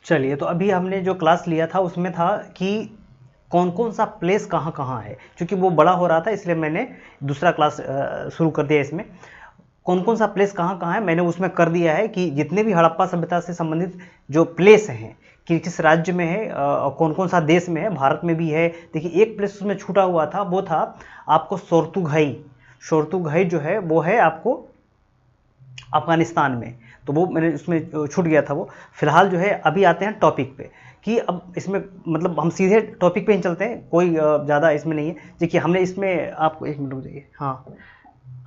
चलिए, तो अभी हमने जो क्लास लिया था उसमें था कि कौन कौन सा प्लेस कहाँ कहाँ है। क्योंकि वो बड़ा हो रहा था इसलिए मैंने दूसरा क्लास शुरू कर दिया। इसमें कौन कौन सा प्लेस कहाँ कहाँ है मैंने उसमें कर दिया है कि जितने भी हड़प्पा सभ्यता से संबंधित जो प्लेस हैं कि किस राज्य में है और कौन कौन सा देश में है, भारत में भी है। देखिए, एक प्लेस उसमें छूटा हुआ था, वो था आपको सोर्तुगाई। सोर्तुगाई जो है वो है आपको अफगानिस्तान में, तो वो मैंने उसमें छूट गया था वो। फिलहाल जो है अभी आते हैं टॉपिक पे कि अब इसमें मतलब हम सीधे टॉपिक पे ही चलते हैं, कोई ज़्यादा इसमें नहीं है। देखिए, हमने इसमें आपको एक मिनट बताइए। हाँ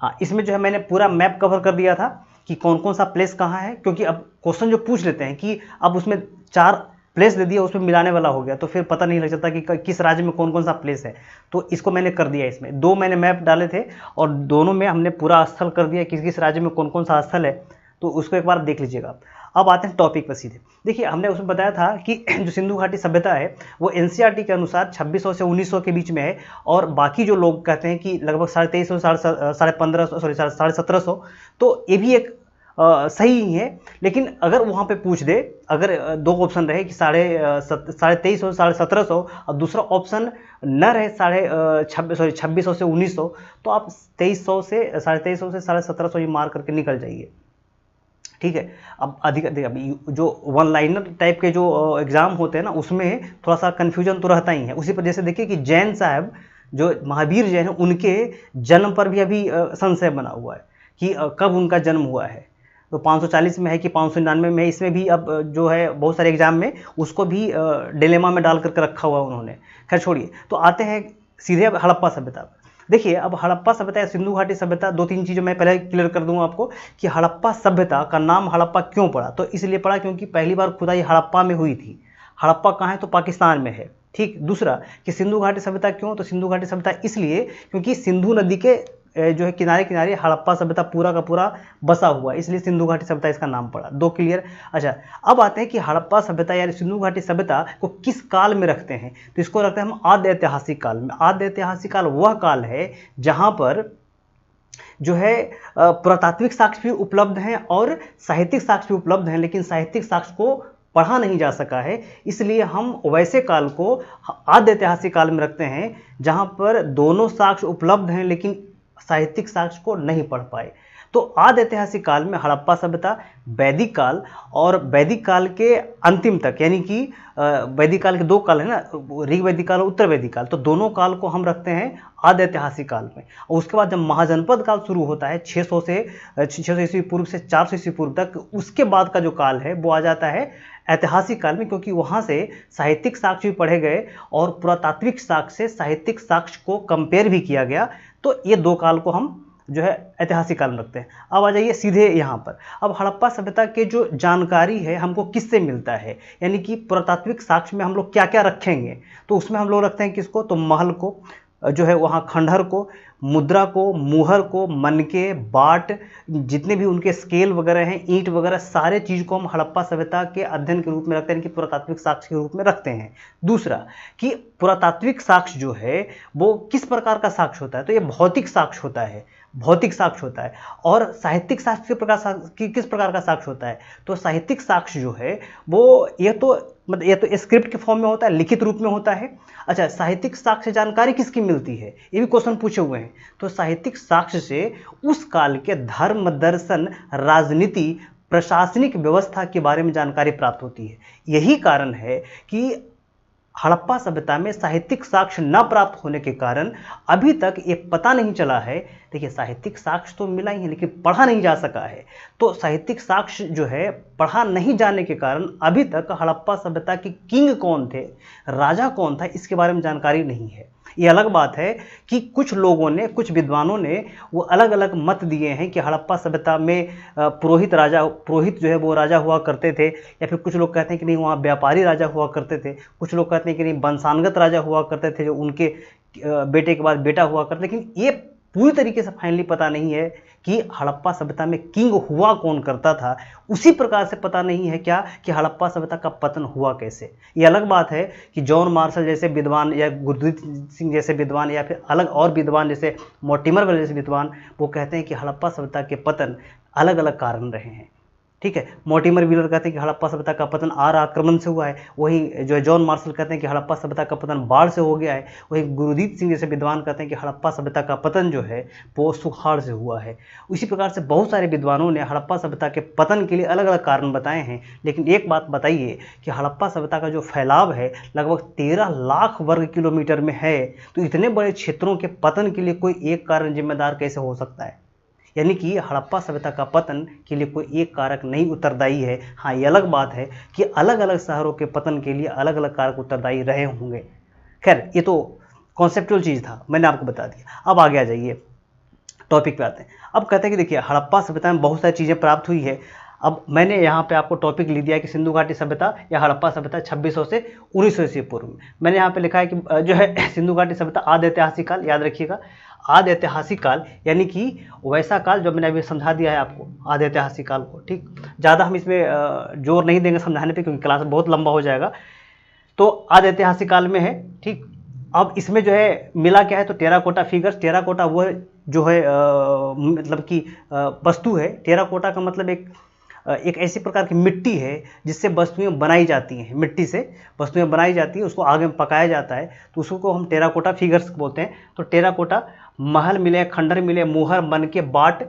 हाँ, इसमें जो है मैंने पूरा मैप कवर कर दिया था कि कौन कौन सा प्लेस कहाँ है। क्योंकि अब क्वेश्चन जो पूछ लेते हैं कि अब उसमें 4 प्लेस दे दिया, उसमें मिलाने वाला हो गया, तो फिर पता नहीं लग सकता कि किस राज्य में कौन कौन सा प्लेस है। तो इसको मैंने कर दिया। इसमें 2 मैंने मैप डाले थे और दोनों में हमने पूरा स्थल कर दिया, किस किस राज्य में कौन कौन सा स्थल है, तो उसको एक बार देख लीजिएगा। अब आते हैं टॉपिक पर सीधे। देखिए, हमने उसमें बताया था कि जो सिंधु घाटी सभ्यता है वो एनसीईआरटी के अनुसार 2600 से 1900 के बीच में है, और बाकी जो लोग कहते हैं कि लगभग 2350 साढ़े 1500 सॉरी 1750, तो ये भी एक सही ही है। लेकिन अगर वहाँ पे पूछ दे, अगर 2 ऑप्शन रहे कि 2350 और 1750 और दूसरा ऑप्शन न रहे 2600 से 1900, तो आप 2300 से 2350 से 1750 ये मार करके निकल जाइए। ठीक है। अब अधिक देखिए, जो वन लाइनर टाइप के जो एग्ज़ाम होते हैं ना, उसमें थोड़ा सा कन्फ्यूजन तो रहता ही है। उसी पर जैसे देखिए कि जैन साहब जो महावीर जैन हैं, उनके जन्म पर भी अभी संशय बना हुआ है कि कब उनका जन्म हुआ है। तो 540 में है कि 599 में है, इसमें भी अब जो है बहुत सारे एग्जाम में उसको भी डिलेमा में डाल करके रखा हुआ उन्होंने। खैर छोड़िए, तो आते हैं सीधे अब हड़प्पा सभ्यता पर। देखिए, अब हड़प्पा सभ्यता या सिंधु घाटी सभ्यता, 2-3 चीज़ें मैं पहले क्लियर कर दूंगा आपको कि हड़प्पा सभ्यता का नाम हड़प्पा क्यों पड़ा। तो इसलिए पड़ा क्योंकि पहली बार खुदाई हड़प्पा में हुई थी। हड़प्पा कहाँ है? तो पाकिस्तान में है। ठीक। दूसरा कि सिंधु घाटी सभ्यता क्यों? तो सिंधु घाटी सभ्यता इसलिए क्योंकि सिंधु नदी के जो है किनारे किनारे हड़प्पा सभ्यता पूरा का पूरा बसा हुआ है, इसलिए सिंधु घाटी सभ्यता इसका नाम पड़ा। 2 क्लियर। अच्छा, अब आते हैं कि हड़प्पा सभ्यता या सिंधु घाटी सभ्यता को किस काल में रखते हैं। तो इसको रखते हैं हम आद्य ऐतिहासिक काल में। आद्य ऐतिहासिक काल वह काल है जहां पर जो है पुरातात्विक साक्ष्य भी उपलब्ध हैं और साहित्यिक साक्ष्य भी उपलब्ध हैं, लेकिन साहित्यिक साक्ष्य को पढ़ा नहीं जा सका है। इसलिए हम वैसे काल को आद्य ऐतिहासिक काल में रखते हैं जहां पर दोनों साक्ष्य उपलब्ध हैं लेकिन साहित्यिक साक्ष्य को नहीं पढ़ पाए। तो आद्य ऐतिहासिक काल में हड़प्पा सभ्यता, वैदिक काल और वैदिक काल के अंतिम तक, यानी कि वैदिक काल के 2 काल है ना, ऋग वैदिक काल और उत्तर वैदिक काल, तो दोनों काल को हम रखते हैं आद्य ऐतिहासिक काल में। और उसके बाद जब महाजनपद काल शुरू होता है 600 ईस्वी पूर्व से 400 ईस्वी पूर्व तक, उसके बाद का जो काल है वो आ जाता है ऐतिहासिक काल में, क्योंकि वहाँ से साहित्यिक साक्ष्य भी पढ़े गए और पुरातात्विक साक्ष्य से साहित्यिक साक्ष्य को कंपेयर भी किया गया। तो ये 2 काल को हम जो है ऐतिहासिक काल में रखते हैं। अब आ जाइए सीधे यहाँ पर। अब हड़प्पा सभ्यता के जो जानकारी है हमको किससे मिलता है, यानी कि पुरातात्विक साक्ष्य में हम लोग क्या क्या रखेंगे। तो उसमें हम लोग रखते हैं किसको? तो महल को, जो है वहाँ खंडहर को, मुद्रा को, मुहर को, मनके, बाट, जितने भी उनके स्केल वगैरह हैं, ईंट वगैरह, सारे चीज़ को हम हड़प्पा सभ्यता के अध्ययन के रूप में रखते हैं कि पुरातात्विक साक्ष्य के रूप में रखते हैं। दूसरा कि पुरातात्विक साक्ष्य जो है वो किस प्रकार का साक्ष्य होता है। तो ये भौतिक साक्ष्य होता है, भौतिक साक्ष्य होता है। और साहित्यिक साक्ष्य किस प्रकार का साक्ष्य होता है। तो साहित्यिक साक्ष्य जो है वो ये तो स्क्रिप्ट के फॉर्म में होता है, लिखित रूप में होता है। अच्छा, साहित्यिक साक्ष्य जानकारी किसकी मिलती है, ये भी क्वेश्चन पूछे हुए हैं। तो साहित्यिक साक्ष्य से उस काल के धर्म, दर्शन, राजनीति, प्रशासनिक व्यवस्था के बारे में जानकारी प्राप्त होती है। यही कारण है कि हड़प्पा सभ्यता में साहित्यिक साक्ष्य न प्राप्त होने के कारण अभी तक ये पता नहीं चला है। देखिए, साहित्यिक साक्ष्य तो मिला ही है लेकिन पढ़ा नहीं जा सका है। तो साहित्यिक साक्ष्य जो है पढ़ा नहीं जाने के कारण अभी तक हड़प्पा सभ्यता के किंग कौन थे, राजा कौन था, इसके बारे में जानकारी नहीं है। ये अलग बात है कि कुछ लोगों ने, कुछ विद्वानों ने वो अलग अलग मत दिए हैं कि हड़प्पा सभ्यता में पुरोहित जो है वो राजा हुआ करते थे, या फिर कुछ लोग कहते हैं कि नहीं वहाँ व्यापारी राजा हुआ करते थे, कुछ लोग कहते हैं कि नहीं वंशानुगत राजा हुआ करते थे जो उनके बेटे के बाद बेटा हुआ करते। लेकिन ये पूरी तरीके से फाइनली पता नहीं है कि हड़प्पा सभ्यता में किंग हुआ कौन करता था। उसी प्रकार से पता नहीं है क्या कि हड़प्पा सभ्यता का पतन हुआ कैसे। ये अलग बात है कि जॉन मार्शल जैसे विद्वान या गुरदीप सिंह जैसे विद्वान या फिर अलग और विद्वान जैसे मोर्टिमर वेल जैसे विद्वान वो कहते हैं कि हड़प्पा सभ्यता के पतन अलग अलग कारण रहे हैं। ठीक है। मॉर्टिमर व्हीलर कहते हैं कि हड़प्पा सभ्यता का पतन आर आक्रमण से हुआ है। वही जो है जॉन मार्शल कहते हैं कि हड़प्पा सभ्यता का पतन बाढ़ से हो गया है। वही गुरुदीप सिंह जैसे विद्वान कहते हैं कि हड़प्पा सभ्यता का पतन जो है वो सुखाड़ से हुआ है। इसी प्रकार से बहुत सारे विद्वानों ने हड़प्पा सभ्यता के पतन के लिए अलग अलग कारण बताए हैं। लेकिन एक बात बताइए कि हड़प्पा सभ्यता का जो फैलाव है लगभग 13 लाख वर्ग किलोमीटर में है, तो इतने बड़े क्षेत्रों के पतन के लिए कोई एक कारण जिम्मेदार कैसे हो सकता है? यानी कि हड़प्पा सभ्यता का पतन के लिए कोई एक कारक नहीं उत्तरदायी है। हाँ, ये अलग बात है कि अलग अलग शहरों के पतन के लिए अलग अलग कारक उत्तरदायी रहे होंगे। खैर, ये तो कॉन्सेप्चुअल चीज़ था, मैंने आपको बता दिया। अब आगे आ जाइए, टॉपिक पे आते हैं। अब कहते हैं कि देखिए हड़प्पा सभ्यता में बहुत सारी चीज़ें प्राप्त हुई है। अब मैंने यहाँ पे आपको टॉपिक लिख दिया कि सिंधु घाटी सभ्यता या हड़प्पा सभ्यता 2600 से 1900 ईस्वी पूर्व में। मैंने यहाँ पे लिखा है कि जो है सिंधु घाटी सभ्यता आदि ऐतिहासिक काल, याद रखिएगा आदि ऐतिहासिक काल, यानी कि वैसा काल जो मैंने अभी समझा दिया है आपको, आदि ऐतिहासिक काल को। ठीक, ज़्यादा हम इसमें जोर नहीं देंगे समझाने पे क्योंकि क्लास बहुत लंबा हो जाएगा। तो आदि ऐतिहासिक काल में है। ठीक, अब इसमें जो है मिला क्या है, तो टेराकोटा फिगर्स, टेराकोटा वो जो है मतलब कि वस्तु है। टेराकोटा का मतलब एक ऐसी प्रकार की मिट्टी है जिससे वस्तुएं बनाई जाती हैं, मिट्टी से वस्तुएं बनाई जाती हैं, उसको आगे में पकाया जाता है, तो उसको हम टेराकोटा फिगर्स बोलते हैं। तो टेराकोटा महल मिले, खंडर मिले, मोहर बन के बाट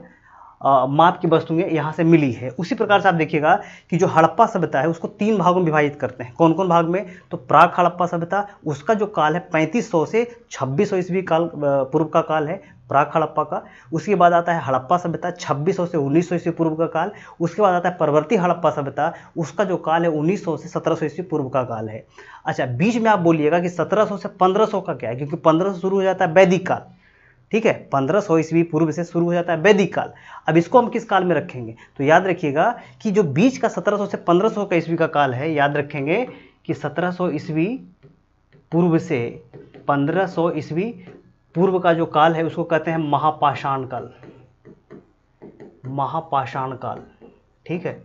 माप की वस्तुएं यहाँ से मिली है। उसी प्रकार से आप देखिएगा कि जो हड़प्पा सभ्यता है उसको 3 भागों में विभाजित करते हैं। कौन कौन भाग में? तो प्राक हड़प्पा सभ्यता, उसका जो काल है 3500 से 2600 ईस्वी काल पूर्व का काल है प्राक हड़प्पा का। उसके बाद आता है हड़प्पा सभ्यता 2600 से 1900 ईस्वी पूर्व का काल। उसके बाद आता है परवर्ती हड़प्पा सभ्यता, उसका जो काल है 1900 से 1700 ईस्वी पूर्व का काल है। अच्छा, बीच में आप बोलिएगा कि 1700 से 1500 का क्या है, क्योंकि 1500 से शुरू हो जाता है वैदिक काल। ठीक है, 1500 ईस्वी पूर्व से शुरू हो जाता है वैदिक काल। अब इसको हम किस काल में रखेंगे? तो याद रखिएगा कि जो बीच का 1700 से 1500 का ईस्वी का काल है, याद रखेंगे कि 1700 ईस्वी पूर्व से 1500 ईस्वी पूर्व का जो काल है उसको कहते हैं महापाषाण काल। महापाषाण काल, ठीक है,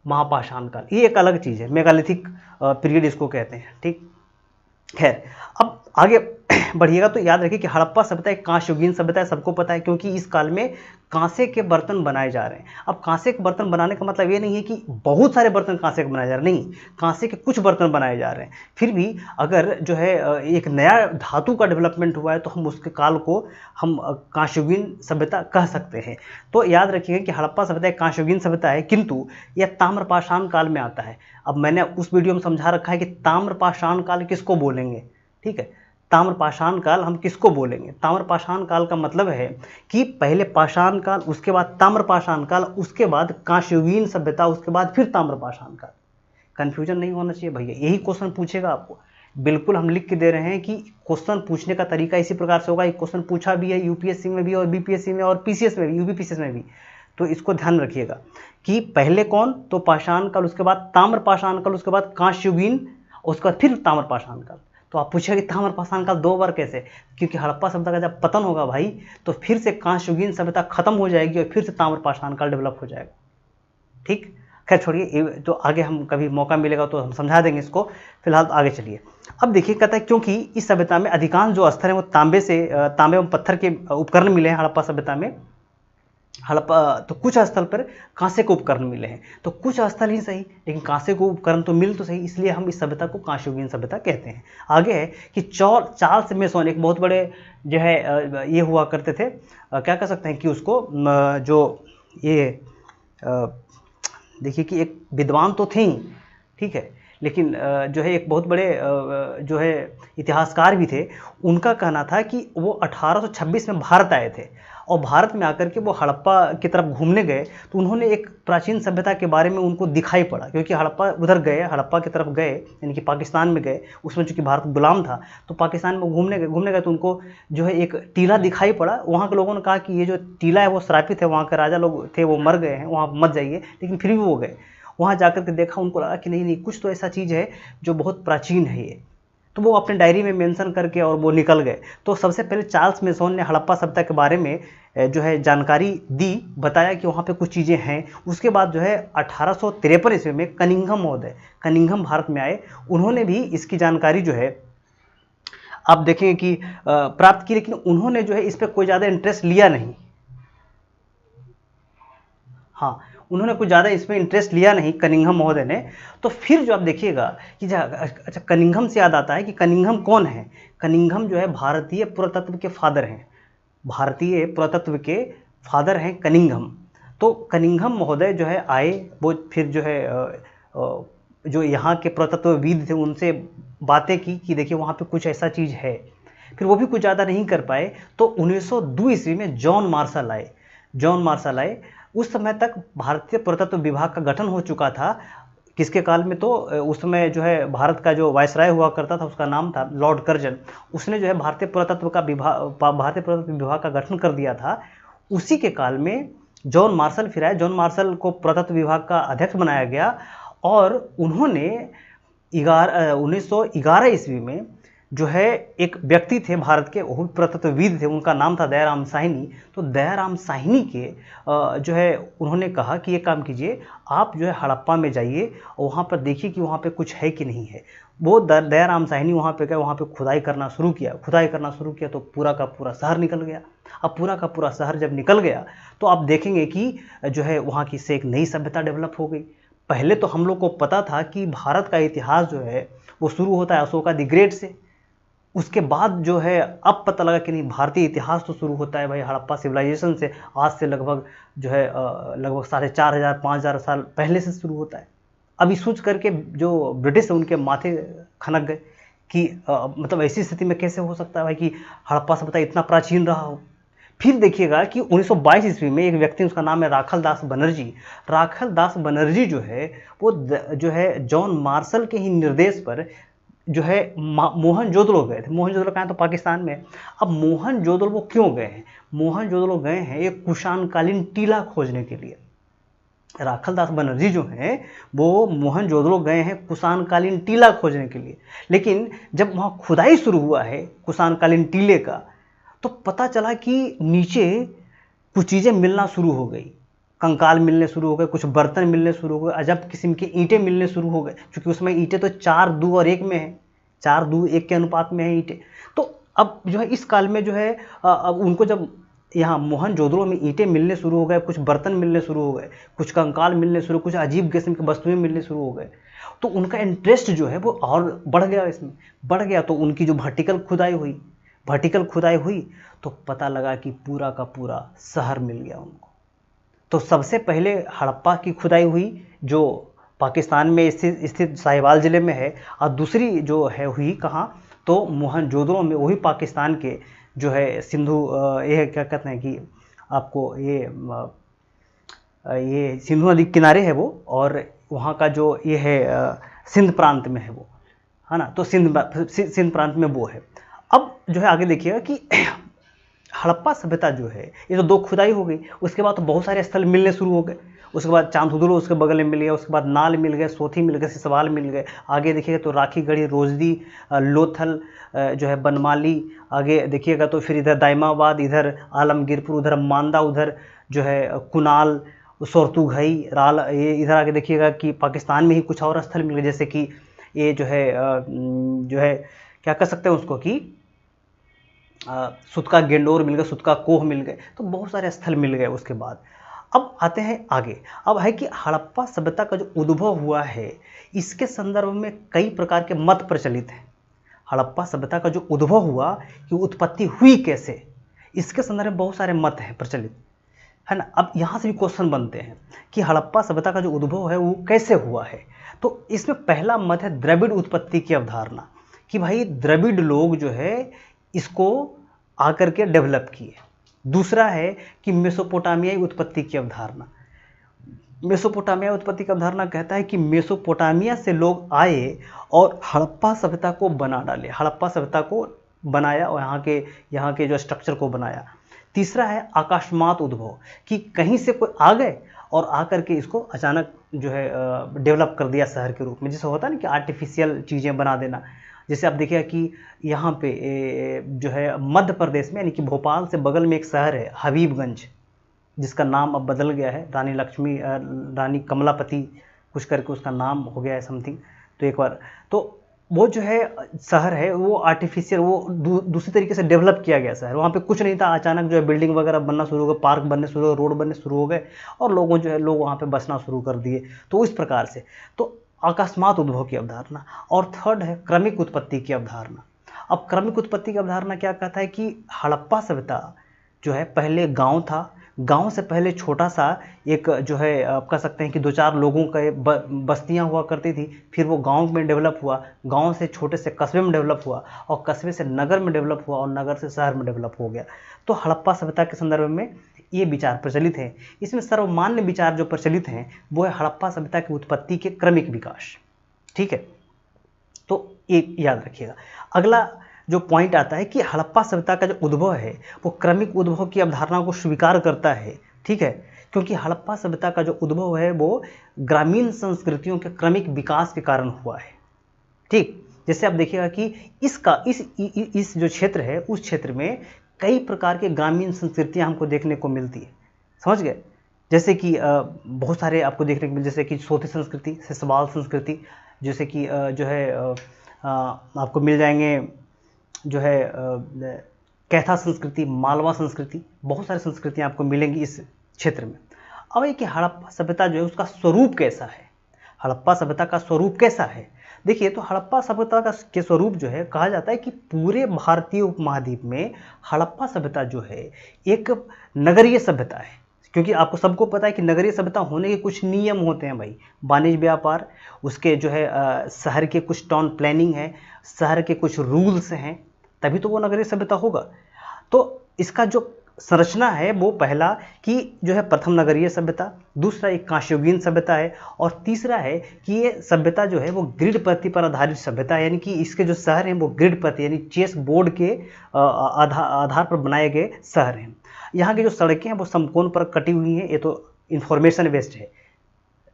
महापाषाण काल ये एक अलग चीज़ है, मेगालिथिक पीरियड इसको कहते हैं। ठीक, खैर अब आगे बढ़िएगा तो याद रखिए कि हड़प्पा सभ्यता एक कांस्ययुगीन सभ्यता है, सबको पता है, क्योंकि इस काल में कांसे के बर्तन बनाए जा रहे हैं। अब कांसे के बर्तन बनाने का मतलब ये नहीं है कि बहुत सारे बर्तन कांसे के बनाए जा रहे हैं, नहीं, कांसे के कुछ बर्तन बनाए जा रहे हैं। फिर भी अगर जो है एक नया धातु का डेवलपमेंट हुआ है तो हम उसके काल को हम कांस्ययुगीन सभ्यता कह सकते हैं। तो याद रखिएगा कि हड़प्पा सभ्यता एक कांस्ययुगीन सभ्यता है, किंतु यह ताम्रपाषाण काल में आता है। अब मैंने उस वीडियो में समझा रखा है कि ताम्रपाषाण काल किसको बोलेंगे। ठीक है, ताम्रपाषाण काल हम किसको बोलेंगे? ताम्रपाषाण काल का मतलब है कि पहले पाषाण काल, उसके बाद ताम्रपाषाण काल, उसके बाद कांस्ययुगीन सभ्यता, उसके बाद फिर ताम्रपाषाण काल। कंफ्यूजन नहीं होना चाहिए भैया, यही क्वेश्चन पूछेगा आपको। बिल्कुल हम लिख के दे रहे हैं कि क्वेश्चन पूछने का तरीका इसी प्रकार से होगा। एक क्वेश्चन पूछा भी है यूपीएससी में भी और बीपीएससी में और पीसीएस में भी, यूपीपीसीएस में भी। तो इसको ध्यान रखिएगा कि पहले कौन, तो पाषाण काल, उसके बाद ताम्रपाषाण काल, उसके बाद कांस्ययुगीन, उसके बाद फिर ताम्रपाषाण काल। तो आप पूछिए कि ताम्रपाषाण काल 2 बार कैसे? क्योंकि हड़प्पा सभ्यता का जब पतन होगा भाई तो फिर से कांस्ययुगीन सभ्यता खत्म हो जाएगी और फिर से ताम्रपाषाण काल डेवलप हो जाएगा। ठीक, खैर छोड़िए, तो आगे हम कभी मौका मिलेगा तो हम समझा देंगे इसको, फिलहाल तो आगे चलिए। अब देखिए कहता है क्योंकि इस सभ्यता में अधिकांश जो स्तर हैं वो तांबे एवं पत्थर के उपकरण मिले हैं हड़प्पा सभ्यता में। हड़प्पा तो कुछ स्थल पर कांसे के उपकरण मिले हैं, तो कुछ स्थल ही सही लेकिन कांसे को उपकरण तो मिल तो सही, इसलिए हम इस सभ्यता को कांस्ययुगीन सभ्यता कहते हैं। आगे है कि चार्ल्स मेसोन एक बहुत बड़े जो है ये हुआ करते थे, क्या कह सकते हैं कि उसको जो ये देखिए कि एक विद्वान तो थे ही, ठीक है, लेकिन जो है एक बहुत बड़े जो है इतिहासकार भी थे। उनका कहना था कि वो 1826 में भारत आए थे और भारत में आकर के वो हड़प्पा की तरफ घूमने गए तो उन्होंने एक प्राचीन सभ्यता के बारे में उनको दिखाई पड़ा, क्योंकि हड़प्पा उधर गए, हड़प्पा की तरफ गए यानी कि पाकिस्तान में गए, उसमें चूंकि भारत गुलाम था तो पाकिस्तान में घूमने गए तो उनको जो है एक टीला दिखाई पड़ा। वहाँ के लोगों ने कहा कि ये जो टीला है वो श्रापित है, वहाँ के राजा लोग थे वो मर गए हैं, वहाँ मत जाइए, लेकिन फिर भी वो गए। वहाँ जाकर के देखा, उनको लगा कि नहीं कुछ तो ऐसा चीज़ है जो बहुत प्राचीन है ये, तो वो अपने डायरी में मेंशन करके और वो निकल गए। तो सबसे पहले चार्ल्स मेसोन ने हड़प्पा सभ्यता के बारे में जो है जानकारी दी, बताया कि वहाँ पे कुछ चीज़ें हैं। उसके बाद जो है 1853 ईस्वी में कनिंघम महोदय, कनिंघम भारत में आए, उन्होंने भी इसकी जानकारी जो है आप देखेंगे कि प्राप्त की, लेकिन उन्होंने जो है इस पर कोई ज़्यादा इंटरेस्ट लिया नहीं। हाँ, उन्होंने कुछ ज़्यादा इसमें इंटरेस्ट लिया नहीं कनिंघम महोदय ने। तो फिर जो आप देखिएगा कि अच्छा, कनिंघम से याद आता है कि कनिंघम कौन है। कनिंघम जो है भारतीय पुरातत्व के फादर हैं, भारतीय पुरातत्व के फादर हैं कनिंघम। तो कनिंघम महोदय जो है आए, वो फिर जो है जो यहाँ के पुरातत्वविद थे उनसे बातें की कि देखिए वहाँ पे कुछ ऐसा चीज़ है। फिर वो भी कुछ ज़्यादा नहीं कर पाए, तो 1902 ईस्वी में जॉन मार्शल आए। जॉन मार्शल आए, उस समय तक भारतीय पुरातत्व विभाग का गठन हो चुका था। किसके काल में? तो उस समय जो है भारत का जो वायसराय हुआ करता था उसका नाम था लॉर्ड कर्जन। उसने जो है भारतीय पुरातत्व विभाग का गठन कर दिया था। उसी के काल में जॉन मार्शल फिर आए। जॉन मार्शल को पुरातत्व विभाग का अध्यक्ष बनाया गया और उन्होंने 1911 ईस्वी में जो है एक व्यक्ति थे भारत के, वो पुरातत्वविद थे, उनका नाम था दयाराम साहनी। तो दयाराम साहनी के जो है उन्होंने कहा कि ये काम कीजिए, आप जो है हड़प्पा में जाइए और वहाँ पर देखिए कि वहाँ पे कुछ है कि नहीं है। वो दयाराम साहनी वहाँ पे गए, वहाँ पे खुदाई करना शुरू किया तो पूरा का पूरा शहर निकल गया। अब पूरा का पूरा शहर जब निकल गया तो आप देखेंगे कि जो है वहाँ की से एक नई सभ्यता डेवलप हो गई। पहले तो हम लोग को पता था कि भारत का इतिहास जो है वो शुरू होता है अशोका द ग्रेट से। उसके बाद जो है अब पता लगा कि नहीं, भारतीय इतिहास तो शुरू होता है भाई हड़प्पा सिविलाइजेशन से, आज से लगभग जो है लगभग 4500-5000 साल पहले से शुरू होता है। अब इस सोच करके जो ब्रिटिश है उनके माथे खनक गए कि मतलब ऐसी स्थिति में कैसे हो सकता है भाई कि हड़प्पा सभ्यता इतना प्राचीन रहा हो। फिर देखिएगा कि 1922 ईस्वी में एक व्यक्ति, उसका नाम है राखल दास बनर्जी। राखल दास बनर्जी जो है वो जो है जॉन मार्शल के ही निर्देश पर जो है मोहनजोदड़ो गए थे। मोहनजोदड़ो कहाँ? तो पाकिस्तान में। अब मोहनजोदड़ो वो क्यों गए हैं? मोहनजोदड़ो गए हैं एक कुषाणकालीन टीला खोजने के लिए। राखल दास बनर्जी जो हैं वो मोहनजोदड़ो गए हैं कुषाणकालीन टीला खोजने के लिए। लेकिन जब वहाँ खुदाई शुरू हुआ है कुषाणकालीन टीले का, तो पता चला कि नीचे कुछ चीज़ें मिलना शुरू हो गई, कंकाल मिलने शुरू हो गए, कुछ बर्तन मिलने शुरू हो गए, अजब किस्म की ईंटें मिलने शुरू हो गए, क्योंकि उसमें ईंटें तो 4:2 में है, 4:1 के अनुपात में है ईंटें। तो अब जो है इस काल में जो है अब उनको जब यहाँ मोहनजोदड़ो में ईंटें मिलने शुरू हो गए, कुछ बर्तन मिलने शुरू हो गए, कुछ कंकाल मिलने शुरू, कुछ अजीब किस्म की वस्तुएं मिलने शुरू हो गए, तो उनका इंटरेस्ट जो है वो और बढ़ गया, इसमें बढ़ गया। तो उनकी जो वर्टिकल खुदाई हुई तो पता लगा कि पूरा का पूरा शहर मिल गया उनको। तो सबसे पहले हड़प्पा की खुदाई हुई जो पाकिस्तान में स्थित साहिवाल ज़िले में है, और दूसरी जो है हुई कहाँ? तो मोहनजोदड़ो में, वही पाकिस्तान के जो है सिंधु ये क्या कहते हैं कि आपको ये सिंधु नदी किनारे है वो, और वहाँ का जो ये है सिंध प्रांत में है वो, है ना। तो सिंध प्रांत में वो है। अब जो है आगे देखिएगा कि हड़प्पा सभ्यता जो है ये तो 2 खुदाई हो गई, उसके बाद तो बहुत सारे स्थल मिलने शुरू हो गए। उसके बाद चांदुदुलो उसके बगल में मिल गया, उसके बाद नाल मिल गए, सोथी मिल गए, सिसवाल मिल गए। आगे देखिएगा तो राखी गढ़ी, रोजदी, लोथल जो है बनमाली, आगे देखिएगा तो फिर इधर दाइमाबाद, इधर आलमगीरपुर, उधर मांदा, उधर जो है कुनाल, सोरतुघई, राल। ये इधर आगे देखिएगा कि पाकिस्तान में ही कुछ और स्थल मिल गए, जैसे कि ये जो है क्या कह सकते हैं उसको कि सुतका गेंडोर मिल गए, सुतका कोह मिल गए। तो बहुत सारे स्थल मिल गए। उसके बाद अब आते हैं आगे। अब है कि हड़प्पा सभ्यता का जो उद्भव हुआ है इसके संदर्भ में कई प्रकार के मत प्रचलित हैं। हड़प्पा सभ्यता का जो उद्भव हुआ कि उत्पत्ति हुई कैसे, इसके संदर्भ में बहुत सारे मत हैं प्रचलित, है ना। अब यहाँ से भी क्वेश्चन बनते हैं कि हड़प्पा सभ्यता का जो उद्भव है वो कैसे हुआ है। तो इसमें पहला मत है द्रविड़ उत्पत्ति की अवधारणा, कि भाई द्रविड़ लोग जो है इसको आकर के डेवलप किए। दूसरा है कि मेसोपोटामियाई उत्पत्ति की अवधारणा। मेसोपोटामिया उत्पत्ति की अवधारणा कहता है कि मेसोपोटामिया से लोग आए और हड़प्पा सभ्यता को बना डाले, हड़प्पा सभ्यता को बनाया और यहाँ के जो स्ट्रक्चर को बनाया। तीसरा है आकाशमात उद्भव, कि कहीं से कोई आ गए और आकर के इसको अचानक जो है डेवलप कर दिया शहर के रूप में, जैसे होता है ना कि आर्टिफिशियल चीज़ें बना देना। जैसे आप देखिए कि यहाँ पे जो है मध्य प्रदेश में, यानी कि भोपाल से बगल में एक शहर है हबीबगंज, जिसका नाम अब बदल गया है, रानी कमलापति कुछ करके उसका नाम हो गया है समथिंग। तो एक बार तो वो जो है शहर है वो आर्टिफिशियल, वो दूसरी तरीके से डेवलप किया गया शहर। वहाँ पे कुछ नहीं था, अचानक जो है बिल्डिंग वगैरह बनना शुरू हो गए, पार्क बनने शुरू हो गए, रोड बनने शुरू हो गए, और लोग वहाँ पे बसना शुरू कर दिए। तो इस प्रकार से तो अकस्मात उद्भव की अवधारणा। और थर्ड है क्रमिक उत्पत्ति की अवधारणा। अब क्रमिक उत्पत्ति की अवधारणा क्या कहता है कि हड़प्पा सभ्यता जो है पहले गांव था, गांव से पहले छोटा सा एक जो है आप कह सकते हैं कि 2-4 लोगों के बस्तियां हुआ करती थी, फिर वो गांव में डेवलप हुआ, गांव से छोटे से कस्बे में डेवलप हुआ, और कस्बे से नगर में डेवलप हुआ, और नगर से शहर में डेवलप हो गया। तो हड़प्पा सभ्यता के संदर्भ में ये विचार प्रचलित हैं। इसमें सर्वमान्य विचार जो प्रचलित हैं वो है हड़प्पा सभ्यता की उत्पत्ति के क्रमिक विकास। ठीक है, तो एक याद रखिएगा। अगला जो पॉइंट आता है कि हड़प्पा सभ्यता का जो उद्भव है वो क्रमिक उद्भव की अवधारणा को स्वीकार करता है। ठीक है, क्योंकि हड़प्पा सभ्यता का जो उद्भव है वो ग्रामीण संस्कृतियों के क्रमिक विकास के कारण हुआ है। ठीक, जैसे आप देखिएगा कि इस जो क्षेत्र है उस क्षेत्र में कई प्रकार के ग्रामीण संस्कृतियां हमको देखने को मिलती है, समझ गए। जैसे कि बहुत सारे आपको देखने को मिल, जैसे कि सोती संस्कृति, सिसवाल संस्कृति, जैसे कि जो है आपको मिल जाएंगे जो है कैथा संस्कृति, मालवा संस्कृति, बहुत सारी संस्कृतियां आपको मिलेंगी इस क्षेत्र में। अब ये कि हड़प्पा सभ्यता जो है उसका स्वरूप कैसा है, हड़प्पा सभ्यता का स्वरूप कैसा है। देखिए, तो हड़प्पा सभ्यता का के स्वरूप जो है कहा जाता है कि पूरे भारतीय उपमहाद्वीप में हड़प्पा सभ्यता जो है एक नगरीय सभ्यता है। क्योंकि आपको सबको पता है कि नगरीय सभ्यता होने के कुछ नियम होते हैं भाई, वाणिज्य व्यापार, उसके जो है शहर के कुछ टाउन प्लानिंग है, शहर के कुछ रूल्स हैं, तभी तो वो नगरीय सभ्यता होगा। तो इसका जो संरचना है वो पहला कि जो है प्रथम नगरीय सभ्यता, दूसरा एक कांस्ययुगीन सभ्यता है, और तीसरा है कि ये सभ्यता जो है वो ग्रिड पद्धति पर आधारित सभ्यता है, यानी कि इसके जो शहर हैं वो ग्रिड पद्धति यानी चेस बोर्ड के आधार पर बनाए गए शहर हैं। यहाँ की जो सड़कें हैं वो समकोण पर कटी हुई हैं, ये तो इन्फॉर्मेशन बेस्ड है।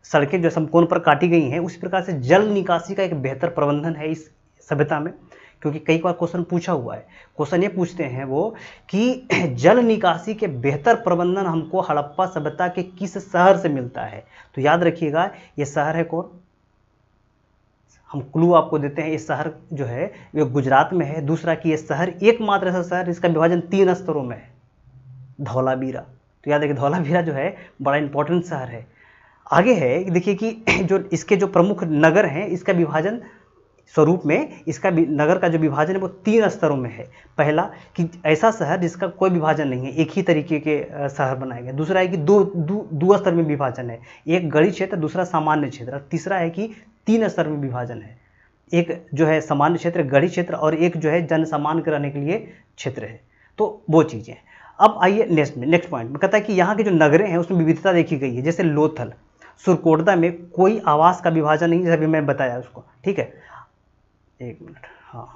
सड़कें जो समकोण पर काटी गई हैं, उसी प्रकार से जल निकासी का एक बेहतर प्रबंधन है इस सभ्यता में। क्योंकि कई बार क्वेश्चन पूछा हुआ है, क्वेश्चन ये पूछते हैं वो कि जल निकासी के बेहतर प्रबंधन हमको हड़प्पा सभ्यता के किस शहर से मिलता है। तो याद रखिएगा ये शहर है कौन, हम क्लू आपको देते हैं, ये शहर जो है ये गुजरात में है। दूसरा कि ये शहर एकमात्र ऐसा शहर जिसका विभाजन 3 स्तरों में है, धौलावीरा। तो याद है कि धौलावीरा जो है बड़ा इंपॉर्टेंट शहर है। आगे है देखिए कि जो इसके जो प्रमुख नगर हैं इसका विभाजन स्वरूप में, इसका नगर का जो विभाजन है वो 3 स्तरों में है। पहला कि ऐसा शहर जिसका कोई विभाजन नहीं है, एक ही तरीके के शहर बनाए गए। दूसरा है कि दो स्तर में विभाजन है, एक गढ़ी क्षेत्र, दूसरा सामान्य क्षेत्र। तीसरा है कि 3 स्तर में विभाजन है, एक जो है सामान्य क्षेत्र, गढ़ी क्षेत्र, और एक जो है जन सामान्य के रहने के लिए क्षेत्र है। तो वो चीज़ें। अब आइए नेक्स्ट पॉइंट में कहता है कि यहाँ के जो नगरें हैं उसमें विविधता देखी गई है। जैसे लोथल, सुरकोटदा में कोई आवास का विभाजन नहीं, जैसे अभी मैं बताया उसको। ठीक है, एक मिनट। हाँ,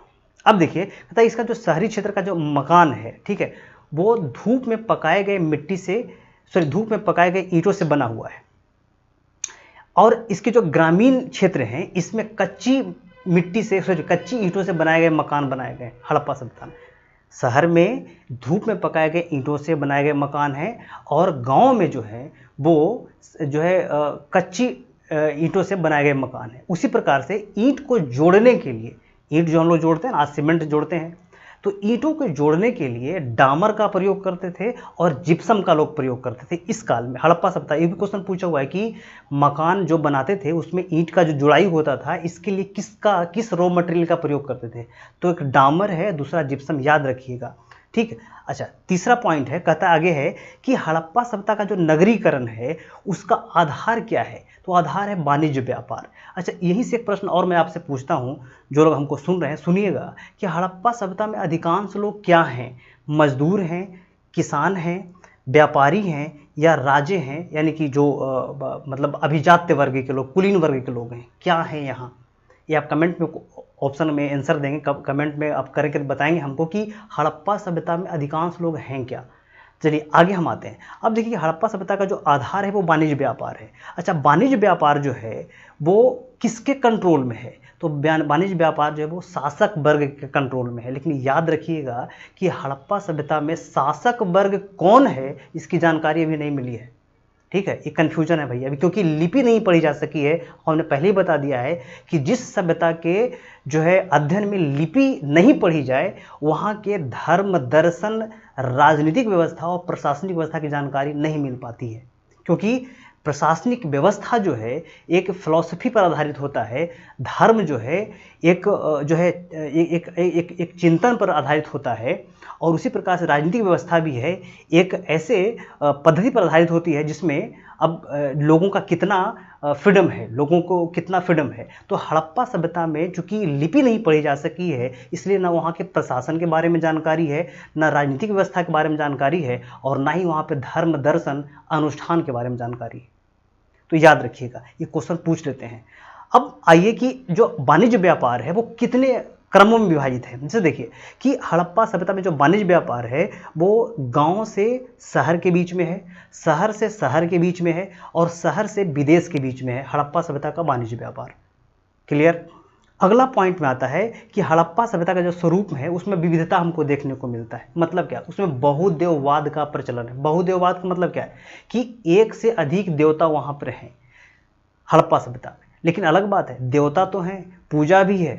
अब देखिए कहता है इसका जो शहरी क्षेत्र का जो मकान है, ठीक है, वो धूप में पकाए गए धूप में पकाए गए ईंटों से बना हुआ है। और इसके जो ग्रामीण क्षेत्र हैं इसमें कच्ची ईंटों से बनाए गए मकान बनाए गए हड़प्पा सभ्यता में। शहर में धूप में पकाए गए ईंटों से बनाए गए मकान हैं, और गांव में जो है वो जो है कच्ची ईंटों से बनाए गए मकान है। उसी प्रकार से ईंट को जोड़ने के लिए, ईंट जो हम लोग जोड़ते हैं, आज सीमेंट जोड़ते हैं, तो ईंटों को जोड़ने के लिए डामर का प्रयोग करते थे और जिप्सम का लोग प्रयोग करते थे इस काल में। हड़प्पा सभ्यता, ये भी क्वेश्चन पूछा हुआ है कि मकान जो बनाते थे उसमें ईंट का जो जुड़ाई होता था, इसके लिए किस रॉ मटेरियल का प्रयोग करते थे। तो एक डामर है, दूसरा जिप्सम, याद रखिएगा। ठीक है, अच्छा, तीसरा पॉइंट है, कहता आगे है कि हड़प्पा सभ्यता का जो नगरीकरण है उसका आधार क्या है। तो आधार है वाणिज्य व्यापार। अच्छा, यहीं से एक प्रश्न और मैं आपसे पूछता हूं, जो लोग हमको सुन रहे हैं सुनिएगा, कि हड़प्पा सभ्यता में अधिकांश लोग क्या हैं, मजदूर हैं, किसान हैं, व्यापारी हैं, या राजे हैं, यानी कि जो मतलब अभिजात्य वर्ग के लोग, कुलीन वर्ग के लोग हैं, क्या हैं यहाँ। ये आप कमेंट में ऑप्शन में आंसर देंगे, कमेंट में आप करके बताएंगे हमको कि हड़प्पा सभ्यता में अधिकांश लोग हैं क्या। चलिए आगे हम आते हैं। अब देखिए हड़प्पा सभ्यता का जो आधार है वो वाणिज्य व्यापार है। अच्छा, वाणिज्य व्यापार जो है वो किसके कंट्रोल में है। तो वाणिज्य व्यापार जो है वो शासक वर्ग के कंट्रोल में है। लेकिन याद रखिएगा कि हड़प्पा सभ्यता में शासक वर्ग कौन है इसकी जानकारी अभी नहीं मिली है। ठीक है, ये कन्फ्यूजन है भैया अभी, क्योंकि लिपि नहीं पढ़ी जा सकी है। हमने पहले ही बता दिया है कि जिस सभ्यता के जो है अध्ययन में लिपि नहीं पढ़ी जाए, वहाँ के धर्म, दर्शन, राजनीतिक व्यवस्था और प्रशासनिक व्यवस्था की जानकारी नहीं मिल पाती है। क्योंकि प्रशासनिक व्यवस्था जो है एक फिलॉसफी पर आधारित होता है, धर्म जो है एक जो है एक चिंतन पर आधारित होता है, और उसी प्रकार से राजनीतिक व्यवस्था भी है एक ऐसे पद्धति पर आधारित होती है जिसमें अब लोगों का कितना फ्रीडम है, लोगों को कितना फ्रीडम है। तो हड़प्पा सभ्यता में चूंकि लिपि नहीं पढ़ी जा सकी है, इसलिए ना वहाँ के प्रशासन के बारे में जानकारी है, ना राजनीतिक व्यवस्था के बारे में जानकारी है, और ना ही वहाँ पे धर्म, दर्शन, अनुष्ठान के बारे में जानकारी है। तो याद रखिएगा, ये क्वेश्चन पूछ लेते हैं। अब आइए कि जो वाणिज्य व्यापार है वो कितने क्रमों में विभाजित है। जैसे देखिए कि हड़प्पा सभ्यता में जो वाणिज्य व्यापार है वो गांव से शहर के बीच में है, शहर से शहर के बीच में है, और शहर से विदेश के बीच में है हड़प्पा सभ्यता का वाणिज्य व्यापार। क्लियर। अगला पॉइंट में आता है कि हड़प्पा सभ्यता का जो स्वरूप है उसमें विविधता हमको देखने को मिलता है। मतलब क्या, उसमें बहुदेववाद का प्रचलन है। बहुदेववाद का मतलब क्या है कि एक से अधिक देवता वहाँ पर हैं हड़प्पा सभ्यता में। लेकिन अलग बात है, देवता तो हैं, पूजा भी है,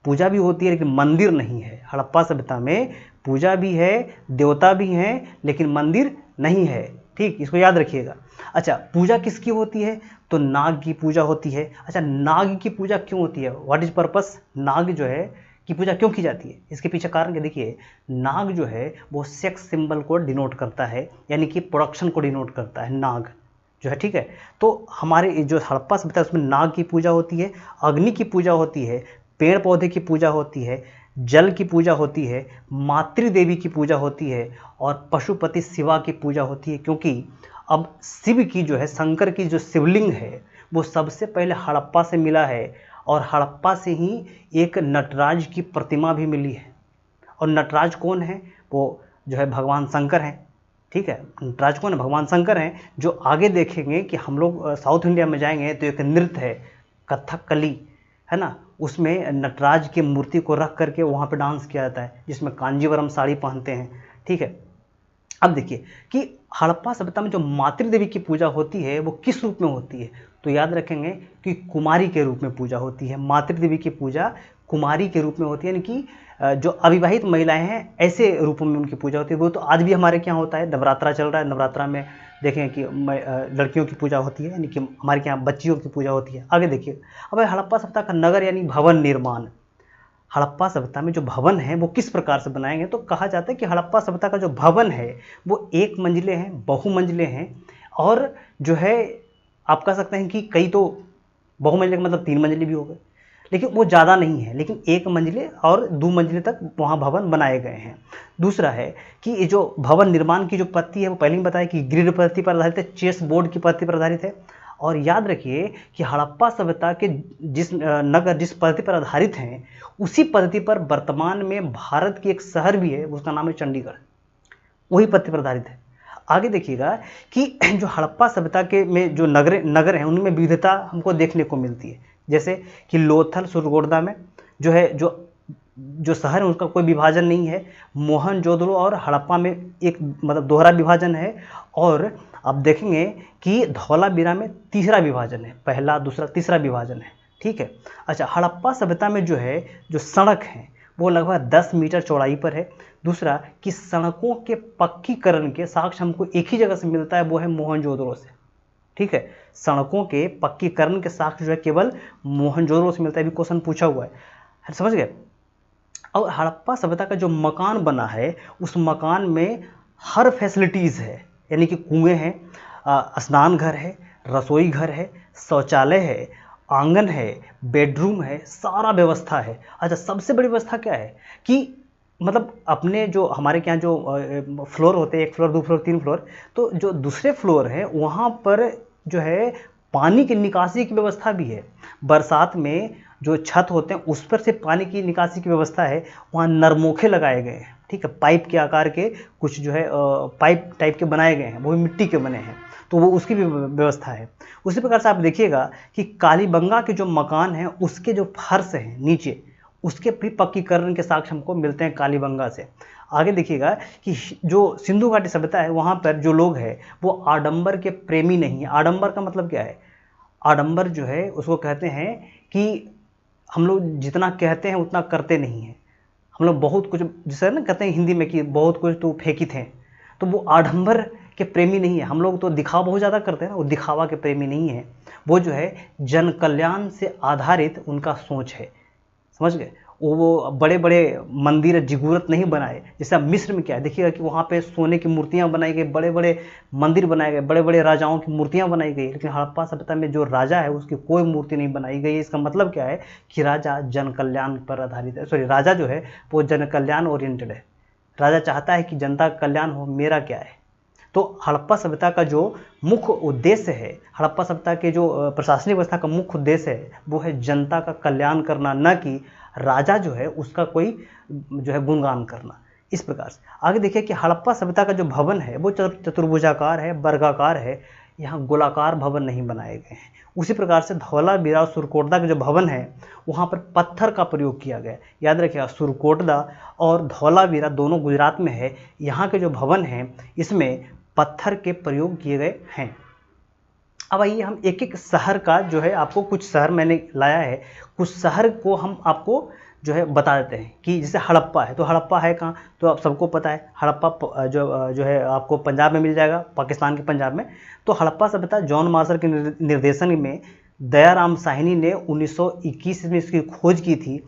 पूजा भी होती है, लेकिन मंदिर नहीं है। हड़प्पा सभ्यता में पूजा भी है, देवता भी हैं, लेकिन मंदिर नहीं है। ठीक, इसको याद रखिएगा। अच्छा, पूजा किसकी होती है? तो नाग की पूजा होती है। अच्छा, नाग की पूजा क्यों होती है? What is purpose? नाग जो है की पूजा क्यों की जाती है? इसके पीछे कारण क्या, देखिए नाग जो है वो सेक्स सिंबल को डिनोट करता है, यानी कि प्रोडक्शन को डिनोट करता है नाग जो है। ठीक है, तो हमारे जो हड़प्पा सभ्यता है उसमें नाग की पूजा होती है, अग्नि की पूजा होती है, पेड़ पौधे की पूजा होती है, जल की पूजा होती है, मातृदेवी की पूजा होती है, और पशुपति शिवा की पूजा होती है। क्योंकि अब शिव की जो है, शंकर की जो शिवलिंग है वो सबसे पहले हड़प्पा से मिला है, और हड़प्पा से ही एक नटराज की प्रतिमा भी मिली है। और नटराज कौन है? वो जो है भगवान शंकर हैं। ठीक है, नटराज कौन है? भगवान शंकर हैं। जो आगे देखेंगे कि हम लोग साउथ इंडिया में जाएंगे तो एक नृत्य है कथकली, है ना, उसमें नटराज की मूर्ति को रख करके वहाँ पे डांस किया जाता है, जिसमें कांजीवरम साड़ी पहनते हैं। ठीक है, अब देखिए कि हड़प्पा सभ्यता में जो मातृदेवी की पूजा होती है वो किस रूप में होती है? तो याद रखेंगे कि कुमारी के रूप में पूजा होती है। मातृदेवी की पूजा कुमारी के रूप में होती है, यानी कि जो अविवाहित महिलाएं हैं ऐसे रूपों में उनकी पूजा होती है। वो तो आज भी हमारे यहाँ होता है, नवरात्रा चल रहा है, नवरात्रा में देखें कि लड़कियों की पूजा होती है, यानी कि हमारे यहाँ बच्चियों की पूजा होती है। आगे देखिए, अब हड़प्पा सभ्यता का नगर यानी भवन निर्माण। हड़प्पा सभ्यता में जो भवन है वो किस प्रकार से बनाएंगे? तो कहा जाता है कि हड़प्पा सभ्यता का जो भवन है वो एक मंजिले हैं, बहुमंजिले हैं, और जो है आप कह सकते हैं कि कई तो बहुमंजिले का मतलब 3 मंजिले भी हो गए, लेकिन वो ज़्यादा नहीं है, लेकिन 1 मंजिले और 2 मंजिले तक वहाँ भवन बनाए गए हैं। दूसरा है कि ये जो भवन निर्माण की जो पद्धति है वो पहले ही बताया कि ग्रिड पद्धति पर आधारित है, चेस बोर्ड की पद्धति पर आधारित है। और याद रखिए कि हड़प्पा सभ्यता के जिस नगर जिस पद्धति पर आधारित हैं उसी पद्धति पर वर्तमान में भारत की एक शहर भी है, उसका नाम है चंडीगढ़, वही पद्धति पर आधारित है। आगे देखिएगा कि जो हड़प्पा सभ्यता के में जो नगर हैं उनमें विविधता हमको देखने को मिलती है। जैसे कि लोथल सुरगोडा में जो है जो शहर है उसका कोई विभाजन नहीं है। मोहनजोदड़ो और हड़प्पा में एक मतलब दोहरा विभाजन है। और आप देखेंगे कि धौलावीरा में तीसरा विभाजन है, पहला दूसरा तीसरा विभाजन है। ठीक है, अच्छा, हड़प्पा सभ्यता में जो है जो सड़क है वो लगभग 10 मीटर चौड़ाई पर है। दूसरा कि सड़कों के पक्कीकरण के साक्ष्य हमको एक ही जगह से मिलता है, वो है मोहनजोदड़ो से। ठीक है, सड़कों के पक्कीकरण के साक्ष्य जो है केवल मोहनजोदड़ो से मिलता है। अभी क्वेश्चन पूछा हुआ है, समझ गए। और हड़प्पा सभ्यता का जो मकान बना है उस मकान में हर फैसिलिटीज़ है, यानी कि कुएँ हैं, स्नान घर है, रसोई घर है, शौचालय है, आंगन है, बेडरूम है, सारा व्यवस्था है। अच्छा, सबसे बड़ी व्यवस्था क्या है कि मतलब अपने जो हमारे यहाँ जो फ्लोर होते हैं, 1 फ्लोर 2 फ्लोर 3 फ्लोर, तो जो दूसरे फ्लोर है वहाँ पर जो है पानी की निकासी की व्यवस्था भी है। बरसात में जो छत होते हैं उस पर से पानी की निकासी की व्यवस्था है। वहाँ नरमोखे लगाए गए हैं। ठीक है, पाइप के आकार के कुछ जो है पाइप टाइप के बनाए गए हैं, वो भी मिट्टी के बने हैं, तो वो उसकी भी व्यवस्था है। उसी प्रकार से आप देखिएगा कि कालीबंगा के जो मकान हैं उसके जो फर्श हैं नीचे उसके भी पक्कीकरण के साक्ष्य हमको मिलते हैं कालीबंगा से। आगे देखिएगा कि जो सिंधु घाटी सभ्यता है वहाँ पर जो लोग हैं वो आडंबर के प्रेमी नहीं है। आडंबर का मतलब क्या है? आडंबर जो है उसको कहते हैं कि हम लोग जितना कहते हैं उतना करते नहीं हैं। हम लोग बहुत कुछ, जैसे ना कहते हैं हिंदी में कि बहुत कुछ तो फेंकित हैं, तो वो आडंबर के प्रेमी नहीं है। हम लोग तो दिखावा बहुत ज़्यादा करते हैं ना, वो दिखावा के प्रेमी नहीं है। वो जो है जन कल्याण से आधारित उनका सोच है, समझ गए। वो बड़े बड़े मंदिर जिगूरत नहीं बनाए। जैसे अब मिस्र में क्या है, देखिएगा कि वहाँ पे सोने की मूर्तियाँ बनाई गई, बड़े बड़े मंदिर बनाए गए, बड़े बड़े राजाओं की मूर्तियाँ बनाई गई, लेकिन हड़प्पा सभ्यता में जो राजा है उसकी कोई मूर्ति नहीं बनाई गई है। इसका मतलब क्या है कि राजा जन कल्याण पर आधारित है, सॉरी, राजा जो है वो जन कल्याण ओरिएंटेड है। राजा चाहता है कि जनता का कल्याण हो, मेरा क्या है। तो हड़प्पा सभ्यता का जो मुख्य उद्देश्य है, हड़प्पा सभ्यता के जो प्रशासनिक व्यवस्था का मुख्य उद्देश्य है वो है जनता का कल्याण करना, न कि राजा जो है उसका कोई जो है गुणगान करना। इस प्रकार से आगे देखिए कि हड़प्पा सभ्यता का जो भवन है वो चतुर्भुजाकार है, वर्गाकार है, यहाँ गोलाकार भवन नहीं बनाए गए हैं। उसी प्रकार से धौलावीरा और सुरकोटदा के जो भवन है वहाँ पर पत्थर का प्रयोग किया गया। याद रखिएगा, सुरकोटदा और धौलावीरा दोनों गुजरात में है। यहाँ के जो भवन हैं इसमें पत्थर के प्रयोग किए गए हैं। अब आइए हम एक एक शहर का जो है, आपको कुछ शहर मैंने लाया है, कुछ शहर को हम आपको जो है बता देते हैं कि जैसे हड़प्पा है, तो हड़प्पा है कहाँ, तो आप सबको पता है हड़प्पा जो है आपको पंजाब में मिल जाएगा, पाकिस्तान के पंजाब में। तो हड़प्पा सभ्यता जॉन मार्शल के निर्देशन में दयाराम साहनी ने 1921 में इसकी खोज की थी,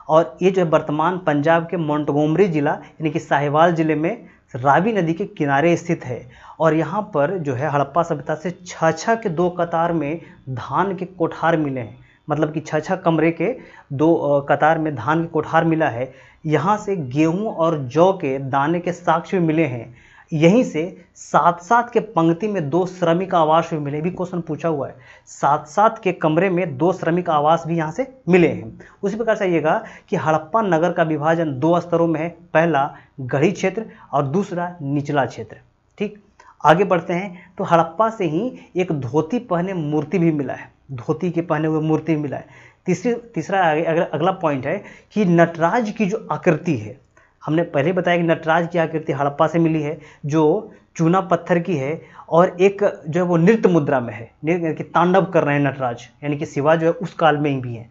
और ये जो है वर्तमान पंजाब के मोंटगोमरी जिला यानी कि साहिवाल जिले में रावी नदी के किनारे स्थित है। और यहाँ पर जो है हड़प्पा सभ्यता से 6-6 के 2 कतार में धान के कोठार मिले हैं, मतलब कि 6-6 कमरे के 2 कतार में धान के कोठार मिला है। यहाँ से गेहूं और जौ के दाने के साक्ष्य भी मिले हैं। यहीं से 7-7 के पंक्ति में 2 श्रमिक आवास भी मिले, भी क्वेश्चन पूछा हुआ है। 7-7 के कमरे में 2 श्रमिक आवास भी यहाँ से मिले हैं। उसी प्रकार से आइएगा कि हड़प्पा नगर का विभाजन 2 स्तरों में है, पहला गढ़ी क्षेत्र और दूसरा निचला क्षेत्र। ठीक, आगे बढ़ते हैं तो हड़प्पा से ही एक धोती पहने मूर्ति भी मिला है, धोती के पहने हुए मूर्ति भी मिला है। तीसरा अगला पॉइंट है कि नटराज की जो आकृति है, हमने पहले बताया कि नटराज की आकृति हड़प्पा से मिली है, जो चूना पत्थर की है और एक जो है वो नृत्य मुद्रा में है, यानी कि तांडव कर रहे हैं नटराज, यानी कि शिवा जो है उस काल में ही भी है,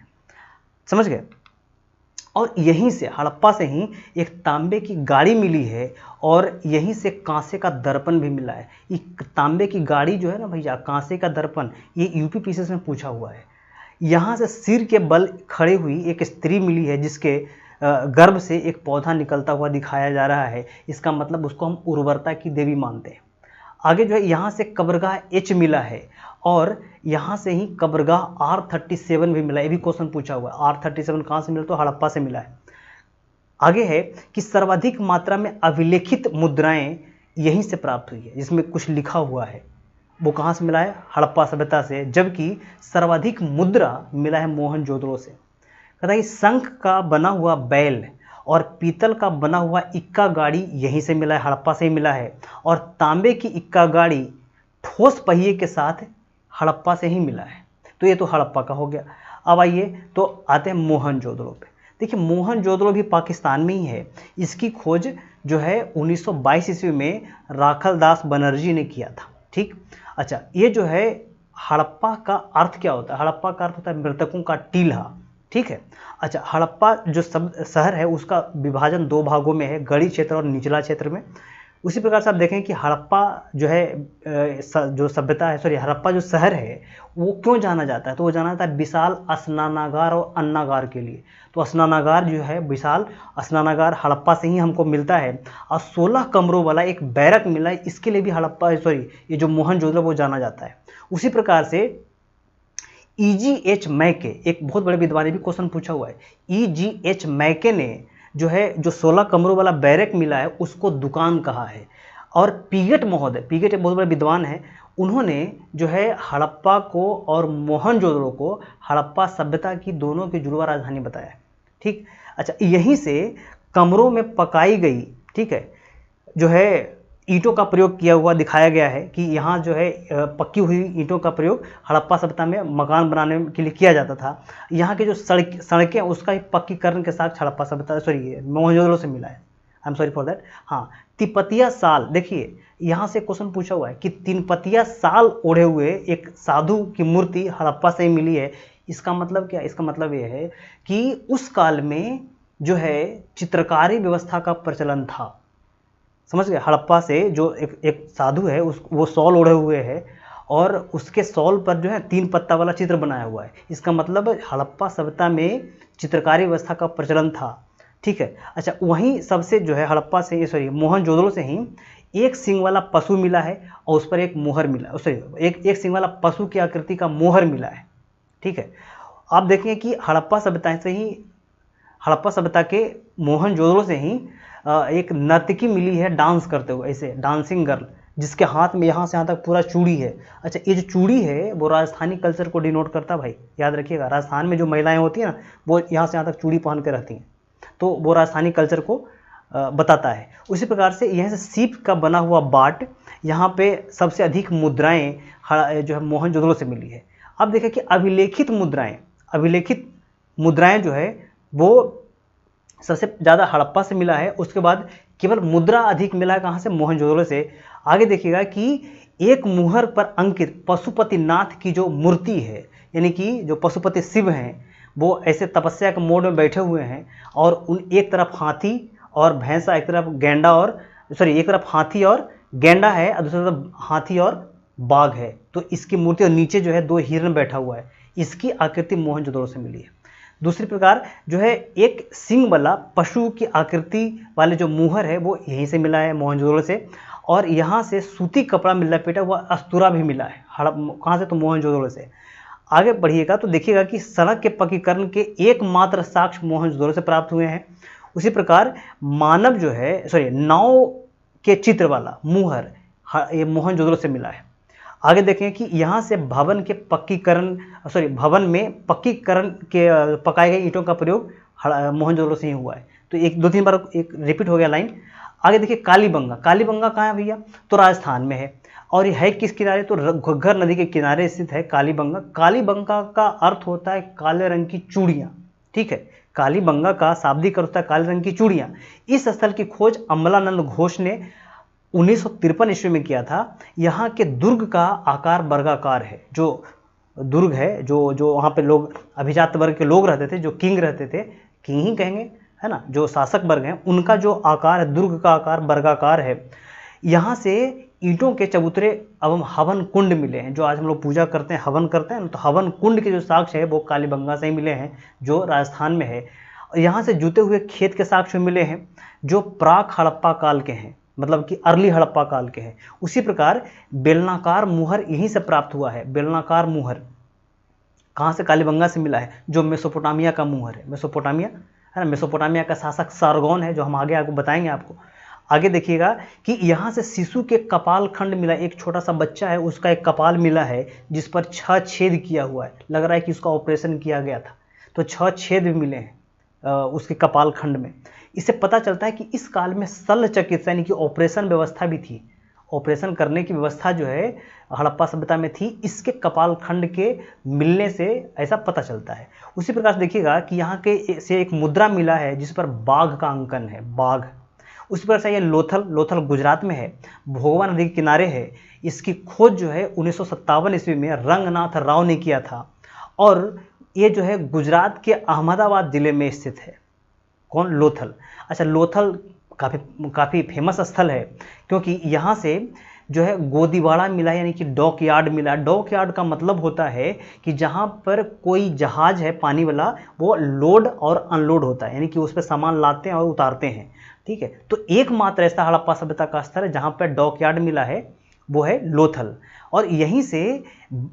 समझ गए। और यहीं से हड़प्पा से ही एक तांबे की गाड़ी मिली है, और यहीं से कांसे का दर्पण भी मिला है। ये तांबे की गाड़ी जो है ना भैया, कांसे का दर्पण, ये यूपी पीसीएस में पूछा हुआ है। यहाँ से सिर के बल खड़ी हुई एक स्त्री मिली है, जिसके गर्भ से एक पौधा निकलता हुआ दिखाया जा रहा है। इसका मतलब उसको हम उर्वरता की देवी मानते हैं। आगे जो है यहाँ से कब्रगाह एच मिला है, और यहाँ से ही कब्रगाह R37 भी मिला है। ये भी क्वेश्चन पूछा हुआ है, R37 कहाँ से मिला, तो हड़प्पा से मिला है। आगे है कि सर्वाधिक मात्रा में अभिलेखित मुद्राएं यहीं से प्राप्त हुई है, जिसमें कुछ लिखा हुआ है, वो कहाँ से मिला है, हड़प्पा सभ्यता से। जबकि सर्वाधिक मुद्रा मिला है मोहनजोदड़ो से। कहता है कि शंख का बना हुआ बैल और पीतल का बना हुआ इक्का गाड़ी यहीं से मिला है, हड़प्पा से ही मिला है। और तांबे की इक्का गाड़ी ठोस पहिए के साथ हड़प्पा से ही मिला है। तो ये तो हड़प्पा का हो गया। अब आइए तो आते हैं मोहनजोदड़ो पे। देखिए मोहनजोदड़ो भी पाकिस्तान में ही है। इसकी खोज जो है 1922 ईस्वी में राखलदास बनर्जी ने किया था। ठीक, अच्छा, ये जो है हड़प्पा का अर्थ क्या होता है, हड़प्पा का अर्थ होता है मृतकों का टीला। ठीक है, अच्छा, हड़प्पा जो शहर है उसका विभाजन 2 भागों में है, गढ़ी क्षेत्र और निचला क्षेत्र में। उसी प्रकार से आप देखें कि हड़प्पा जो है जो सभ्यता है, सॉरी, हड़प्पा जो शहर है वो क्यों जाना जाता है, तो वो जाना जाता है विशाल स्नानागार और अन्नागार के लिए। तो स्नानागार जो है, विशाल स्नानागार हड़प्पा से ही हमको मिलता है, और 16 कमरों वाला एक बैरक मिला है, इसके लिए भी हड़प्पा, सॉरी, ये जो मोहनजोदड़ो वो जाना जाता है। उसी प्रकार से E.G.H. मैके, एक बहुत बड़े विद्वान, भी क्वेश्चन पूछा हुआ है। E.G.H. मैके ने जो 16 कमरों वाला बैरक मिला है उसको दुकान कहा है। और पीगट महोदय, पीगट एक बहुत बड़े विद्वान हैं, उन्होंने जो है हड़प्पा को और मोहनजोदड़ो को हड़प्पा सभ्यता की दोनों की जुड़वा राजधानी बताया। ठीक, अच्छा, यहीं से कमरों में पकाई गई, ठीक है, जो है ईंटों का प्रयोग किया हुआ दिखाया गया है कि यहाँ जो है पक्की हुई ईंटों का प्रयोग हड़प्पा सभ्यता में मकान बनाने के लिए किया जाता था। यहाँ के जो सड़कें उसका पक्कीकरण के साथ हड़प्पा सभ्यता मोहनजोदड़ो से मिला है। I am sorry for that. हाँ, तिपतिया साल, देखिए यहाँ से क्वेश्चन पूछा हुआ है कि तिनपतिया साल ओढ़े हुए एक साधु की मूर्ति हड़प्पा से ही मिली है। इसका मतलब क्या? इसका मतलब ये है कि उस काल में जो है चित्रकारी व्यवस्था का प्रचलन था। समझ गए? हड़प्पा से जो एक साधु है वो शॉल ओढ़े हुए है और उसके शॉल पर जो है 3 पत्ता वाला चित्र बनाया हुआ है। इसका मतलब हड़प्पा सभ्यता में चित्रकारी व्यवस्था का प्रचलन था। ठीक है। अच्छा, वहीं सबसे जो है हड़प्पा से मोहनजोदड़ो से ही एक सिंग वाला पशु मिला है और उस पर एक मोहर मिला, एक सिंग वाला पशु की आकृति का मोहर मिला है। ठीक है। आप देखें कि हड़प्पा सभ्यता के मोहनजोदड़ो से ही एक नर्तकी मिली है डांस करते हुए, ऐसे डांसिंग गर्ल, जिसके हाथ में यहाँ से यहाँ तक पूरा चूड़ी है। अच्छा, ये जो चूड़ी है वो राजस्थानी कल्चर को डिनोट करता है भाई, याद रखिएगा। राजस्थान में जो महिलाएं होती हैं ना, वो यहाँ से यहाँ तक चूड़ी पहन के रहती हैं, तो वो राजस्थानी कल्चर को बताता है। उसी प्रकार से यहाँ से सीप का बना हुआ बाट, यहाँ पे सबसे अधिक मुद्राएं जो है मोहनजोदड़ो से मिली है। अब देखें कि अभिलेखित मुद्राएं जो है वो सबसे ज़्यादा हड़प्पा से मिला है। उसके बाद केवल मुद्रा अधिक मिला है कहाँ से? मोहनजोदड़ो से। आगे देखिएगा कि एक मुहर पर अंकित पशुपतिनाथ की जो मूर्ति है, यानी कि जो पशुपति शिव हैं, वो ऐसे तपस्या के मोड में बैठे हुए हैं और उन एक तरफ हाथी और भैंसा, एक तरफ हाथी और गेंडा है और दूसरी तरफ हाथी और बाघ है। तो इसकी मूर्ति और नीचे जो है 2 हिरण बैठा हुआ है। इसकी आकृति मोहनजोदड़ो से मिली है। दूसरी प्रकार जो है एक सिंग वाला पशु की आकृति वाले जो मुहर है वो यहीं से मिला है, मोहनजोदड़ो से। और यहाँ से सूती कपड़ा में लपेटा हुआ अस्तूरा भी मिला है। कहाँ से? तो मोहनजोदड़ो से। आगे बढ़िएगा तो देखिएगा कि सड़क के पक्कीकरण के एकमात्र साक्ष्य मोहनजोदड़ो से प्राप्त हुए हैं। उसी प्रकार नाव के चित्र वाला मुहर ये मोहनजोदड़ो से मिला है। आगे देखें कि यहाँ से भवन में पक्कीकरण के पकाए गए ईंटों का प्रयोग मोहनजोदड़ो से ही हुआ है। तो 2-3 बार एक रिपीट हो गया लाइन। आगे देखिए कालीबंगा कहाँ है भैया? तो राजस्थान में है। और ये है किस किनारे? तो घग्गर नदी के किनारे स्थित है कालीबंगा। कालीबंगा का अर्थ होता है काले रंग की चूड़ियाँ। ठीक है। कालीबंगा का शाब्दिक अर्थ होता है काले रंग की चूड़ियाँ। इस स्थल की खोज अमलानंद घोष ने 1953 ईस्वी में किया था। यहाँ के दुर्ग का आकार वर्गाकार है। जो दुर्ग है, जो वहाँ पे लोग अभिजात वर्ग के लोग रहते थे, जो किंग रहते थे, किंग ही कहेंगे, है ना, जो शासक वर्ग हैं, उनका जो आकार है, दुर्ग का आकार वर्गाकार है। यहाँ से ईंटों के चबूतरे एवं हवन कुंड मिले हैं। जो आज हम लोग पूजा करते हैं, हवन करते हैं, तो हवन कुंड के जो साक्ष्य है वो कालीबंगा से ही मिले हैं, जो राजस्थान में है। और यहाँ से जुते हुए खेत के साक्ष्य मिले हैं, जो प्राक हड़प्पा काल के हैं, मतलब कि अर्ली हड़प्पा काल के हैं। उसी प्रकार बेलनाकार मुहर यहीं से प्राप्त हुआ है। बेलनाकार मुहर कहाँ से? कालीबंगा से मिला है, जो मेसोपोटामिया का मुहर है। मेसोपोटामिया है ना, मेसोपोटामिया का शासक सारगोन है, जो हम आगे बताएंगे आपको। आगे देखिएगा कि यहाँ से शिशु के कपाल खंड मिला। एक छोटा सा बच्चा है, उसका एक कपाल मिला है जिस पर 6 छेद किया हुआ है। लग रहा है कि उसका ऑपरेशन किया गया था, तो 6 छेद भी मिले हैं उसके कपाल खंड में। इससे पता चलता है कि इस काल में शल्य चिकित्सा यानी कि ऑपरेशन व्यवस्था भी थी। ऑपरेशन करने की व्यवस्था जो है हड़प्पा सभ्यता में थी। इसके कपाल खंड के मिलने से ऐसा पता चलता है। उसी प्रकार से देखिएगा कि यहाँ के से एक मुद्रा मिला है जिस पर बाघ का अंकन है, बाघ। उसी प्रकार से ये लोथल गुजरात में है, भोगवा नदी के किनारे है। इसकी खोज जो है 1957 ईस्वी में रंगनाथ राव ने किया था और ये जो है गुजरात के अहमदाबाद जिले में स्थित है। कौन? लोथल। अच्छा, लोथल काफ़ी फेमस स्थल है क्योंकि यहाँ से जो है गोदीवाड़ा मिला, यानी कि डॉक यार्ड मिला। डॉक यार्ड का मतलब होता है कि जहाँ पर कोई जहाज है पानी वाला, वो लोड और अनलोड होता है, यानी कि उस पर सामान लाते हैं और उतारते हैं। ठीक है। तो एकमात्र ऐसा हड़प्पा सभ्यता का स्थल है जहाँ पर डॉक यार्ड मिला है, वो है लोथल। और यहीं से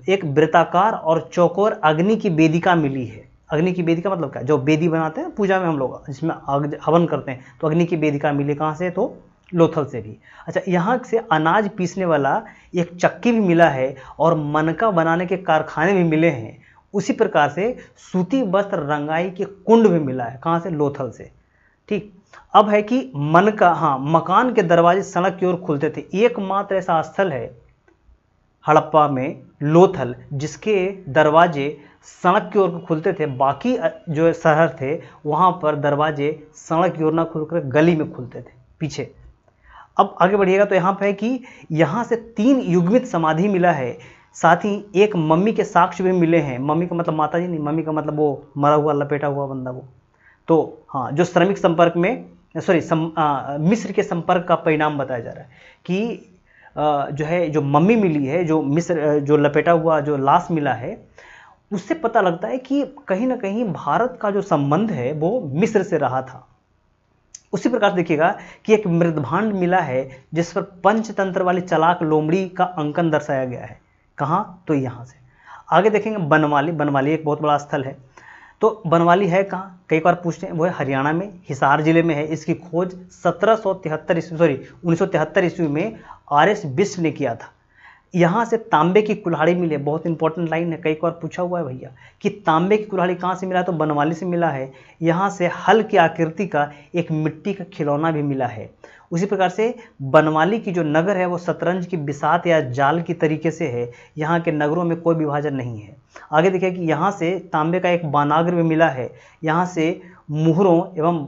एक वृत्ताकार और चौकोर अग्नि की वेदिका मिली है। अग्नि की वेदिका मतलब क्या? जो वेदी बनाते हैं पूजा में हम लोग, जिसमें हवन करते हैं, तो अग्नि की वेदिका मिली कहाँ से? तो लोथल से भी। अच्छा, यहाँ से अनाज पीसने वाला एक चक्की भी मिला है और मनका बनाने के कारखाने भी मिले हैं। उसी प्रकार से सूती वस्त्र रंगाई के कुंड भी मिला है। कहाँ से? लोथल से। ठीक। अब है कि मन का, हाँ, मकान के दरवाजे सड़क की ओर खुलते थे। एकमात्र ऐसा स्थल है हड़प्पा में, लोथल, जिसके दरवाजे सड़क की ओर खुलते थे। बाकी जो शहर थे वहाँ पर दरवाजे सड़क की ओर ना खुलकर गली में खुलते थे पीछे। अब आगे बढ़िएगा तो यहाँ पे है कि यहाँ से 3 युग्मित समाधि मिला है, साथ ही एक मम्मी के साक्ष्य भी मिले हैं। मम्मी का मतलब माता जी नहीं, मम्मी का मतलब वो मरा हुआ लपेटा हुआ बंदा वो। तो हाँ, जो श्रमिक संपर्क में मिस्र के संपर्क का परिणाम बताया जा रहा है कि जो है, जो मम्मी मिली है, जो मिस्र जो लपेटा हुआ जो लाश मिला है, उससे पता लगता है कि कहीं ना कहीं भारत का जो संबंध है वो मिस्र से रहा था। उसी प्रकार देखिएगा कि एक मृदभांड मिला है जिस पर पंचतंत्र वाली चालाक लोमड़ी का अंकन दर्शाया गया है। कहाँ? तो यहाँ से आगे देखेंगे बनवाली। बनवाली एक बहुत बड़ा स्थल है। तो बनवाली है कहाँ? कई बार पूछते हैं, वो है हरियाणा में, हिसार जिले में है। इसकी खोज 1973 ईस्वी में RS बिष्ट ने किया था। यहाँ से तांबे की कुल्हाड़ी मिली है। बहुत इंपॉर्टेंट लाइन है, कई बार पूछा हुआ है भैया कि तांबे की कुल्हाड़ी कहाँ से मिला, तो बनवाली से मिला है। यहाँ से हल की आकृति का एक मिट्टी का खिलौना भी मिला है। उसी प्रकार से बनवाली की जो नगर है वो शतरंज की बिसात या जाल की तरीके से है। यहाँ के नगरों में कोई विभाजन नहीं है। आगे देखिए कि यहाँ से तांबे का एक बानाग्र भी मिला है। यहाँ से मुहरों एवं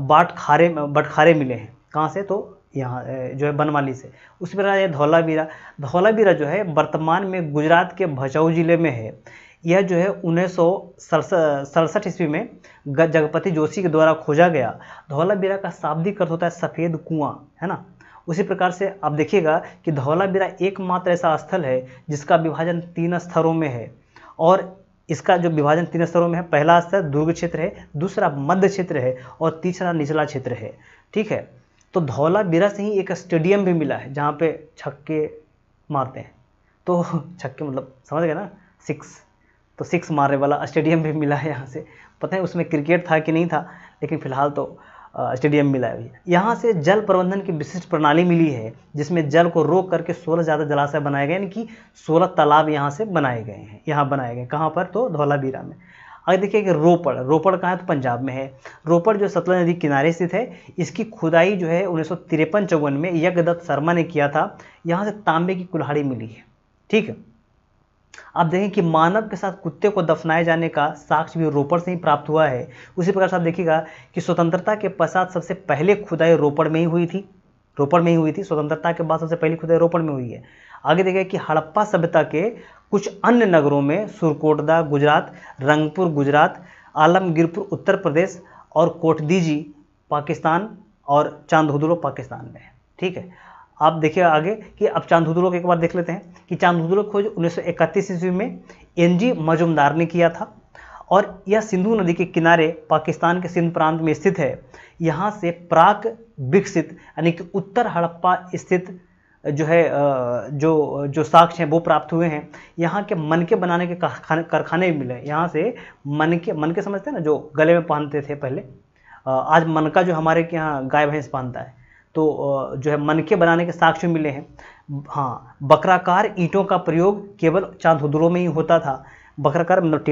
बटखारे मिले हैं। कहाँ से? तो यहाँ जो है बनवाली से। उसी प्रकार है धौलावीरा। धौलावीरा जो है वर्तमान में गुजरात के भचाऊ जिले में है। यह जो है 1967 ईस्वी में जगपति जोशी के द्वारा खोजा गया। धौलावीरा का शाब्दिक अर्थ होता है सफ़ेद कुआं, है ना। उसी प्रकार से आप देखिएगा कि धौलावीरा एकमात्र ऐसा स्थल है जिसका विभाजन 3 स्तरों में है। और इसका जो विभाजन 3 स्तरों में है, पहला स्तर दुर्ग क्षेत्र है, दूसरा मध्य क्षेत्र है और तीसरा निचला क्षेत्र है। ठीक है। तो धौलावीरा से ही एक स्टेडियम भी मिला है जहाँ पे छक्के मारते हैं। तो छक्के मतलब समझ गए ना, 6, तो 6 मारने वाला स्टेडियम भी मिला है यहाँ से। पता है उसमें क्रिकेट था कि नहीं था, लेकिन फिलहाल तो स्टेडियम मिला है। यहाँ से जल प्रबंधन की विशिष्ट प्रणाली मिली है जिसमें जल को रोक करके 16 ज़्यादा जलाशय बनाए गए, यानी कि 16 तालाब यहाँ से बनाए गए हैं। यहाँ बनाए गए कहाँ पर? तो धौलावीरा में। आगे देखिए कि रोपड़। रोपड़ कहाँ है? तो पंजाब में है। रोपड़ जो सतलज नदी किनारे स्थित है। इसकी खुदाई जो है 1953-54 में यज्ञदत्त शर्मा ने किया था। यहाँ से तांबे की कुल्हाड़ी मिली है। ठीक है। आप देखें कि मानव के साथ कुत्ते को दफनाए जाने का साक्ष्य भी रोपड़ से ही प्राप्त हुआ है। उसी प्रकार से आप देखिएगा कि स्वतंत्रता के पश्चात सबसे पहले खुदाई रोपड़ में ही हुई थी। रोपड़ में ही हुई थी। स्वतंत्रता के बाद सबसे पहली खुदाई रोपड़ में हुई है। आगे देखिए कि हड़प्पा सभ्यता के कुछ अन्य नगरों में सुरकोटदा गुजरात, रंगपुर गुजरात, आलमगीरपुर उत्तर प्रदेश और कोटदीजी पाकिस्तान और चांदहुदुलो पाकिस्तान में है। ठीक है। आप देखिए आगे कि अब चांदहुदुलो को एक बार देख लेते हैं कि चांदहुदुलो खोज 1931 ईस्वी में NG मजुमदार ने किया था और यह सिंधु नदी के किनारे पाकिस्तान के सिंध प्रांत में स्थित है। यहाँ से प्राक विकसित यानी कि उत्तर हड़प्पा स्थित जो है जो साक्ष्य हैं वो प्राप्त हुए हैं। यहाँ के मनके बनाने के कारखाने भी मिले। यहाँ से मनके समझते हैं ना, जो गले में पहनते थे पहले। आज मनका जो हमारे यहाँ गाय भैंस पहनता है, तो जो है मनके बनाने के साक्ष्य मिले हैं। हाँ, बकराकार ईंटों का प्रयोग केवल चांदहुदुलो में ही होता था। बकराकार मतलब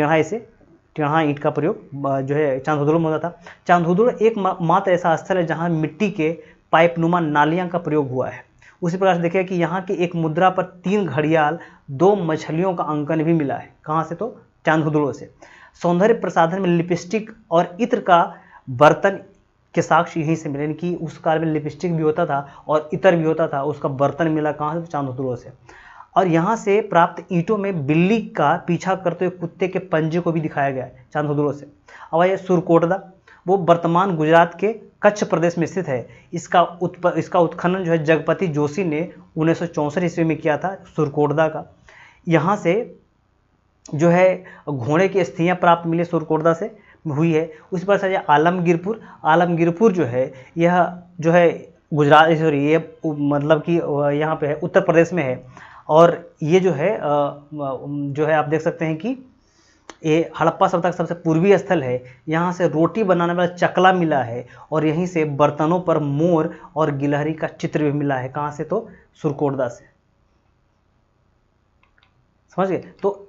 टेढ़ा ईंट का प्रयोग जो है चांदहुदुलो में होता था। चांदहुदुलो एक मात्र ऐसा स्थल है जहाँ मिट्टी के पाइपनुमा नालियाँ का प्रयोग हुआ है। उसी प्रकार से देखिए कि यहाँ की एक मुद्रा पर 3 घड़ियाल, 2 मछलियों का अंकन भी मिला है। कहाँ से? तो चांदहुदुलो से। सौंदर्य प्रसाधन में लिपस्टिक और इत्र का बर्तन के साक्ष्य यहीं से मिले, यानी कि उस काल में लिपस्टिक भी होता था और इत्र भी होता था। उसका बर्तन मिला कहाँ से? तो चांदहुदुलो से। और यहाँ से प्राप्त ईंटों में बिल्ली का पीछा करते हुए कुत्ते के पंजे को भी दिखाया गया है चांदहुदुलो से। अब आइए सुरकोटदा। वो वर्तमान गुजरात के कच्छ प्रदेश में स्थित है। इसका उत्खनन जो है जगपति जोशी ने 1964 ईस्वी में किया था, सुरकोटदा का। यहाँ से जो है घोड़े की अस्थियाँ प्राप्त मिली, सुरकोटदा से हुई है। उस पर से आलमगीरपुर जो है, यह जो है गुजरात, सॉरी, ये मतलब कि यहाँ पे है, उत्तर प्रदेश में है। और ये जो है आप देख सकते हैं कि ये हड़प्पा सभ्यता का सबसे पूर्वी स्थल है। यहाँ से रोटी बनाने वाला चकला मिला है और यहीं से बर्तनों पर मोर और गिलहरी का चित्र भी मिला है। कहाँ से? तो सुरकोटदा से। समझ गए। तो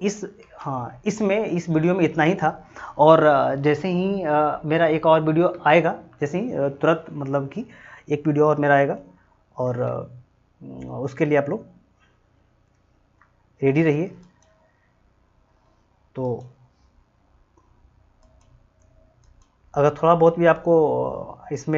हाँ, इस वीडियो में इतना ही था। और जैसे ही मेरा एक और वीडियो आएगा, जैसे ही तुरंत मतलब कि एक वीडियो और मेरा आएगा, और उसके लिए आप लोग रेडी रहिए। तो अगर थोड़ा बहुत भी आपको इसमें